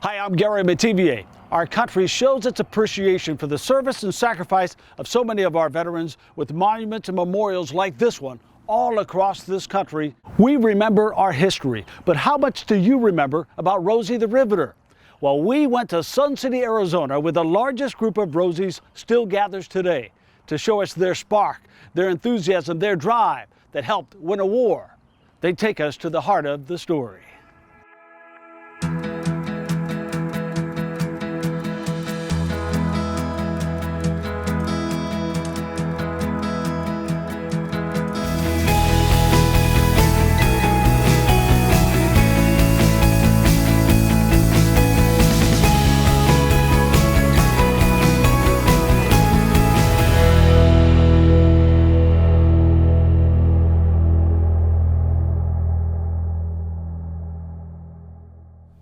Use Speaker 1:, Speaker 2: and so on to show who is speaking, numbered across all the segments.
Speaker 1: Hi, I'm Gary Metivier. Our country shows its appreciation for the service and sacrifice of so many of our veterans with monuments and memorials like this one all across this country. We remember our history, but how much do you remember about Rosie the Riveter? Well, we went to Sun City, Arizona, where the largest group of Rosies still gathers today to show us their spark, their enthusiasm, their drive that helped win a war. They take us to the heart of the story.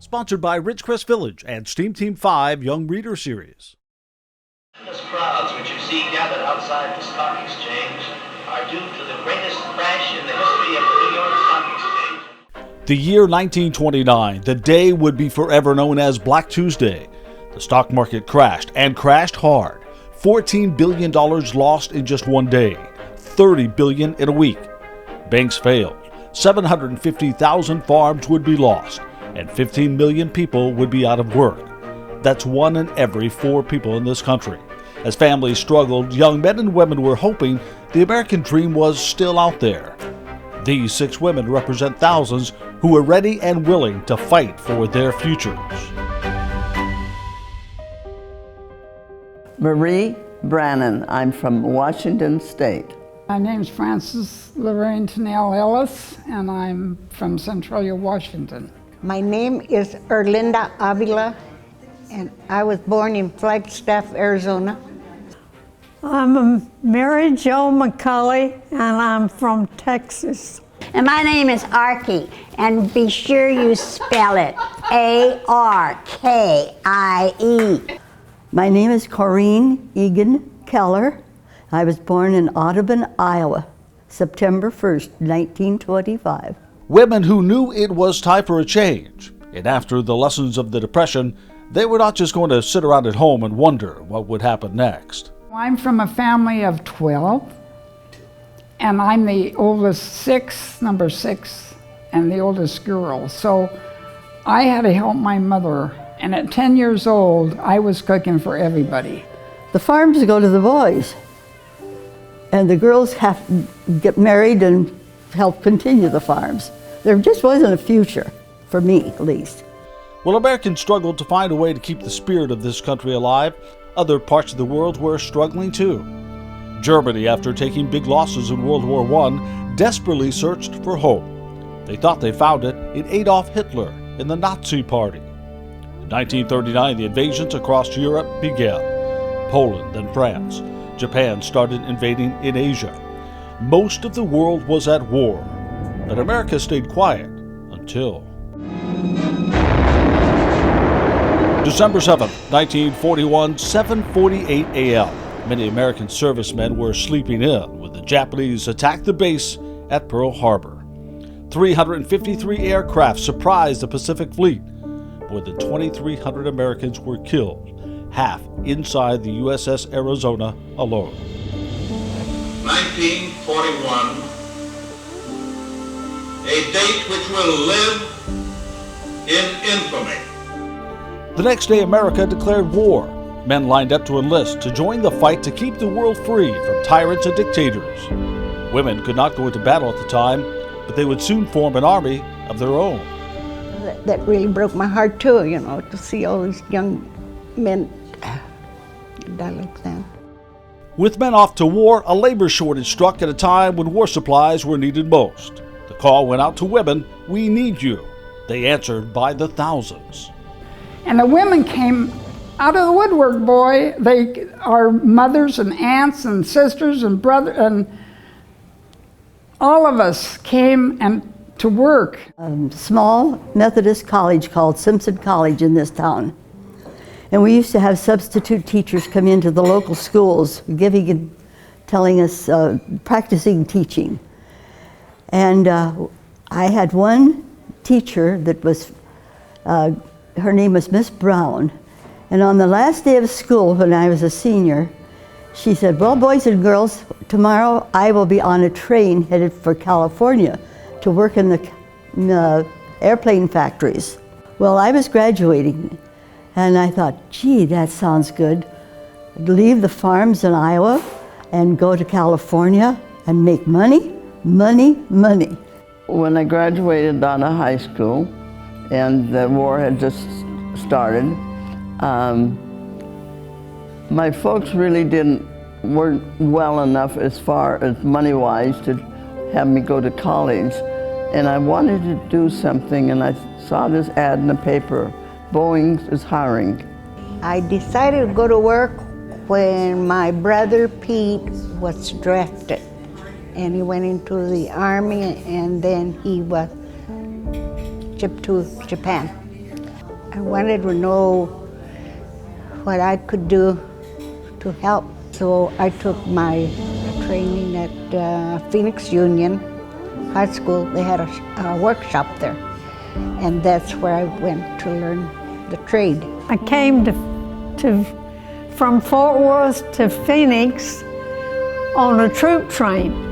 Speaker 1: Sponsored by Ridgecrest Village and Steam Team 5 Young Reader Series.
Speaker 2: Those crowds which you see gathered outside the stock exchange are due to the greatest crash in the history of the New York Stock Exchange.
Speaker 1: The year 1929, the day would be forever known as Black Tuesday. The stock market crashed, and crashed hard. $14 billion lost in just one day, $30 billion in a week. Banks failed. 750,000 farms would be lost, and 15 million people would be out of work. That's 1 in every 4 people in this country. As families struggled, young men and women were hoping the American dream was still out there. These 6 women represent thousands who were ready and willing to fight for their futures.
Speaker 3: Marie Brannon. I'm from Washington State.
Speaker 4: My name's Frances Lorraine Tennell Ellis, and I'm from Centralia, Washington.
Speaker 5: My name is Erlinda Avila, and I was born in Flagstaff, Arizona.
Speaker 6: I'm Mary Jo McCulley, and I'm from Texas.
Speaker 7: And my name is Arkie, and be sure you spell it A-R-K-I-E.
Speaker 8: My name is Corrine Egan Keller. I was born in Audubon, Iowa, September 1st, 1925.
Speaker 1: Women who knew it was time for a change. And after the lessons of the Depression, they were not just going to sit around at home and wonder what would happen next.
Speaker 4: I'm from a family of 12, and I'm the oldest 6, number 6, and the oldest girl. So I had to help my mother, and at 10 years old, I was cooking for everybody.
Speaker 8: The farms go to the boys, and the girls have to get married and help continue the farms. There just wasn't a future, for me at least.
Speaker 1: While Americans struggled to find a way to keep the spirit of this country alive, other parts of the world were struggling too. Germany, after taking big losses in World War I, desperately searched for hope. They thought they found it in Adolf Hitler and the Nazi Party. In 1939, the invasions across Europe began. Poland, then France. Japan started invading in Asia. Most of the world was at war, but America stayed quiet until December 7th, 1941, 7:48 a.m. Many American servicemen were sleeping in when the Japanese attacked the base at Pearl Harbor. 353 aircraft surprised the Pacific Fleet. More than 2,300 Americans were killed, half inside the USS Arizona alone.
Speaker 2: 1941, a date which will live in infamy.
Speaker 1: The next day, America declared war. Men lined up to enlist to join the fight to keep the world free from tyrants and dictators. Women could not go into battle at the time, but they would soon form an army of their own.
Speaker 5: That really broke my heart too, to see all these young men die like that.
Speaker 1: With men off to war, a labor shortage struck at a time when war supplies were needed most. The call went out to women, "We need you." They answered by the thousands.
Speaker 4: And the women came out of the woodwork, boy. They are mothers and aunts and sisters and brothers, and all of us came and to work.
Speaker 8: Small Methodist college called Simpson College in this town. And we used to have substitute teachers come into the local schools, giving and telling us, practicing teaching. And I had one teacher that was her name was Miss Brown. And on the last day of school, when I was a senior, she said, well, boys and girls, tomorrow I will be on a train headed for California to work in the airplane factories. Well, I was graduating, and I thought, gee, that sounds good. Leave the farms in Iowa and go to California and make money, money, money.
Speaker 3: When I graduated out of high school and the war had just started, my folks really weren't well enough as far as money-wise to have me go to college. And I wanted to do something, and I saw this ad in the paper, Boeing is hiring.
Speaker 5: I decided to go to work when my brother Pete was drafted. And he went into the Army, and then he was shipped to Japan. I wanted to know what I could do to help. So I took my training at Phoenix Union High School. They had a workshop there, and that's where I went to learn the trade.
Speaker 6: I came from Fort Worth to Phoenix on a troop train.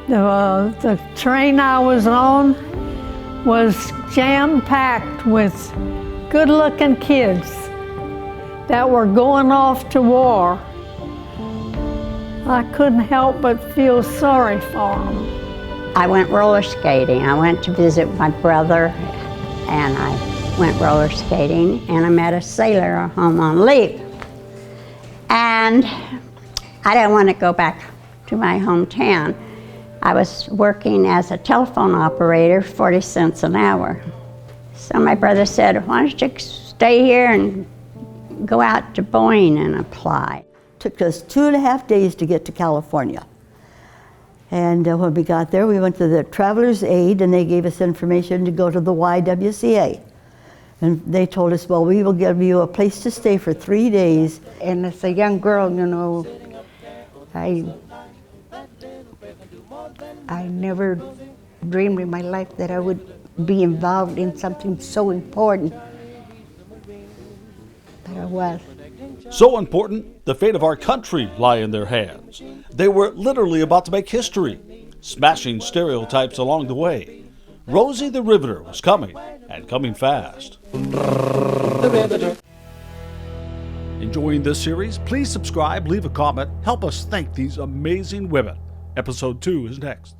Speaker 6: The train I was on was jam-packed with good-looking kids that were going off to war. I couldn't help but feel sorry for them.
Speaker 7: I went roller skating. I went to visit my brother, and I went roller skating, and I met a sailor home on leave. And I didn't want to go back to my hometown. I was working as a telephone operator, 40 cents an hour. So my brother said, why don't you stay here and go out to Boeing and apply.
Speaker 8: Took us 2.5 days to get to California. And when we got there, we went to the Traveler's Aid, and they gave us information to go to the YWCA. And they told us, well, we will give you a place to stay for 3 days.
Speaker 5: And as a young girl, you know, I never dreamed in my life that I would be involved in something so important. But I was.
Speaker 1: So important, the fate of our country lie in their hands. They were literally about to make history, smashing stereotypes along the way. Rosie the Riveter was coming, and coming fast. Enjoying this series? Please subscribe, leave a comment, help us thank these amazing women. Episode 2 is next.